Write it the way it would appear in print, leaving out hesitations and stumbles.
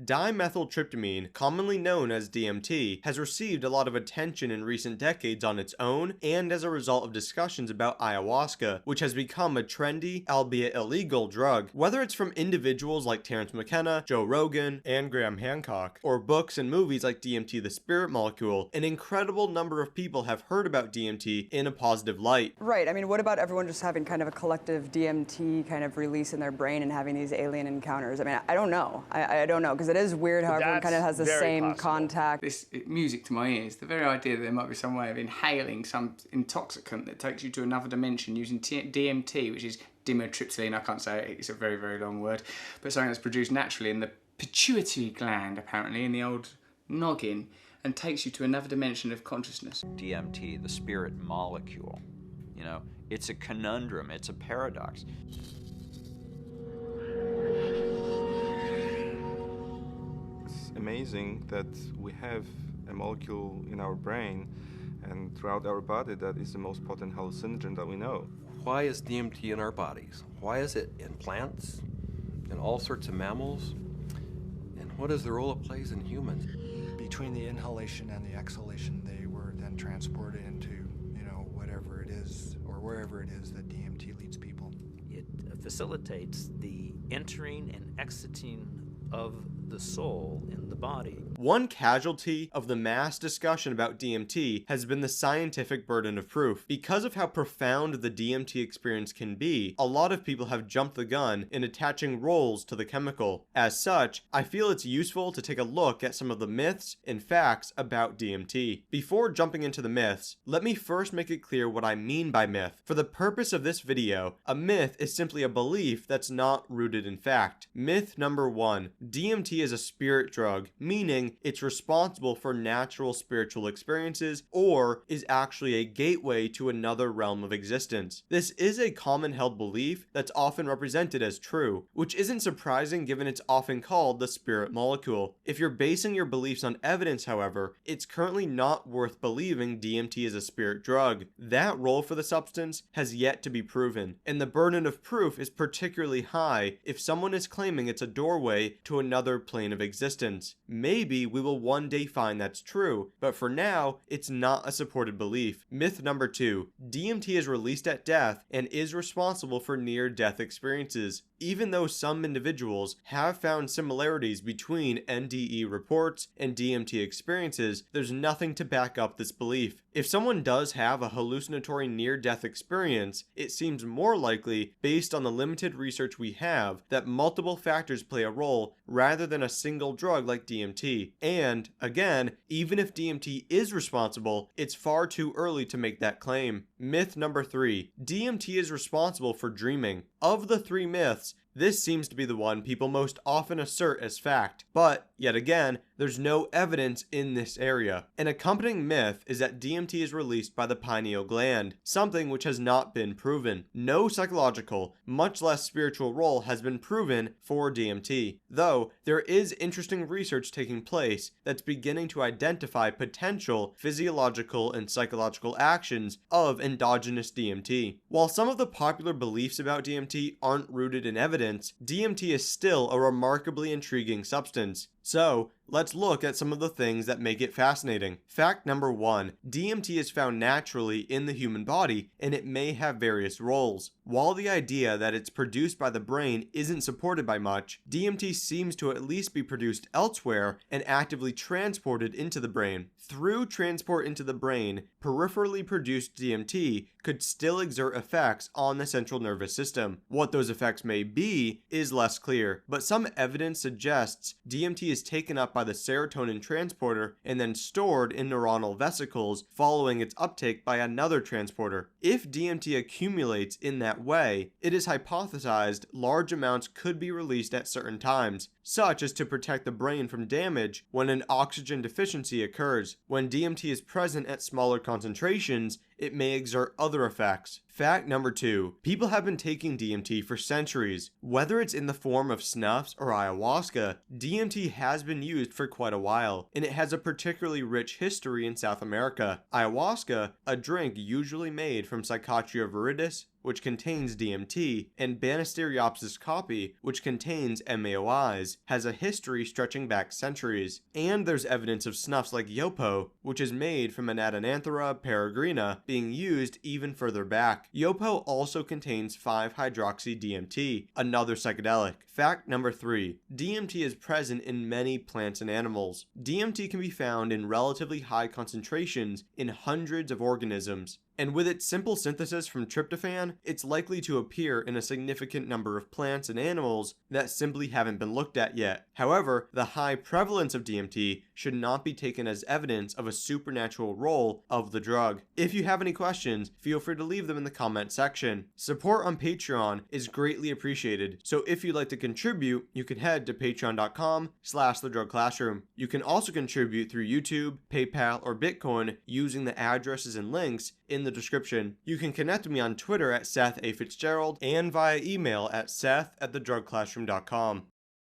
Dimethyltryptamine, commonly known as DMT, has received a lot of attention in recent decades on its own and as a result of discussions about ayahuasca, which has become a trendy, albeit illegal, drug. Whether it's from individuals like Terrence McKenna, Joe Rogan, and Graham Hancock, or books and movies like DMT the Spirit Molecule, an incredible number of people have heard about DMT in a positive light. Right, I mean, what about everyone just having kind of a collective DMT kind of release in their brain and having these alien encounters? I mean, I don't know. I don't know, because it is weird how everyone kind of has the same contact. It's music to my ears. The very idea that there might be some way of inhaling some intoxicant that takes you to another dimension using DMT, which is dimethyltryptamine, I can't say it, it's a very, very long word, but something that's produced naturally in the pituitary gland, apparently, in the old noggin, and takes you to another dimension of consciousness. DMT, the spirit molecule, you know, it's a conundrum, it's a paradox. Amazing that we have a molecule in our brain and throughout our body that is the most potent hallucinogen that we know. Why is DMT in our bodies? Why is it in plants, in all sorts of mammals? And what is the role it plays in humans? Between the inhalation and the exhalation, they were then transported into, you know, whatever it is or wherever it is that DMT leads people. It facilitates the entering and exiting of the soul in the body. One casualty of the mass discussion about DMT has been the scientific burden of proof. Because of how profound the DMT experience can be, a lot of people have jumped the gun in attaching roles to the chemical. As such, I feel it's useful to take a look at some of the myths and facts about DMT. Before jumping into the myths, let me first make it clear what I mean by myth. For the purpose of this video, a myth is simply a belief that's not rooted in fact. Myth number 1. DMT is a spirit drug, meaning it's responsible for natural spiritual experiences or is actually a gateway to another realm of existence. This is a common held belief that's often represented as true, which isn't surprising given it's often called the spirit molecule. If you're basing your beliefs on evidence, however, it's currently not worth believing DMT is a spirit drug. That role for the substance has yet to be proven, and the burden of proof is particularly high if someone is claiming it's a doorway to another plane of existence. Maybe we will one day find that's true, but for now, it's not a supported belief. Myth number 2. DMT is released at death and is responsible for near-death experiences. Even though some individuals have found similarities between NDE reports and DMT experiences, there's nothing to back up this belief. If someone does have a hallucinatory near-death experience, it seems more likely, based on the limited research we have, that multiple factors play a role rather than a single drug like DMT. And, again, even if DMT is responsible, it's far too early to make that claim. Myth number 3. DMT is responsible for dreaming. Of the 3 myths, this seems to be the one people most often assert as fact, but, yet again, there's no evidence in this area. An accompanying myth is that DMT is released by the pineal gland, something which has not been proven. No psychological, much less spiritual role has been proven for DMT, though there is interesting research taking place that's beginning to identify potential physiological and psychological actions of endogenous DMT. While some of the popular beliefs about DMT aren't rooted in evidence, DMT is still a remarkably intriguing substance. So, let's look at some of the things that make it fascinating. Fact number 1. DMT is found naturally in the human body, and it may have various roles. While the idea that it's produced by the brain isn't supported by much, DMT seems to at least be produced elsewhere and actively transported into the brain. Through transport into the brain, peripherally produced DMT could still exert effects on the central nervous system. What those effects may be is less clear, but some evidence suggests DMT is taken up by the serotonin transporter and then stored in neuronal vesicles following its uptake by another transporter. If DMT accumulates in that way, it is hypothesized large amounts could be released at certain times, such as to protect the brain from damage when an oxygen deficiency occurs. When DMT is present at smaller concentrations, it may exert other effects. Fact number 2. People have been taking DMT for centuries. Whether it's in the form of snuffs or ayahuasca, DMT has been used for quite a while, and it has a particularly rich history in South America. Ayahuasca, a drink usually made from Psychotria viridis, which contains DMT, and Banisteriopsis caapi, which contains MAOIs, has a history stretching back centuries. And there's evidence of snuffs like Yopo, which is made from Anadenanthera peregrina, being used even further back. Yopo also contains 5-hydroxy-DMT, another psychedelic. Fact number 3. DMT is present in many plants and animals. DMT can be found in relatively high concentrations in hundreds of organisms. And with its simple synthesis from tryptophan, it's likely to appear in a significant number of plants and animals that simply haven't been looked at yet. However, the high prevalence of DMT should not be taken as evidence of a supernatural role of the drug. If you have any questions, feel free to leave them in the comment section. Support on Patreon is greatly appreciated, so if you'd like to contribute, you can head to patreon.com/thedrugclassroom. You can also contribute through YouTube, PayPal, or Bitcoin using the addresses and links in the description. You can connect with me on Twitter at Seth A. Fitzgerald and via email at seth@thedrugclassroom.com.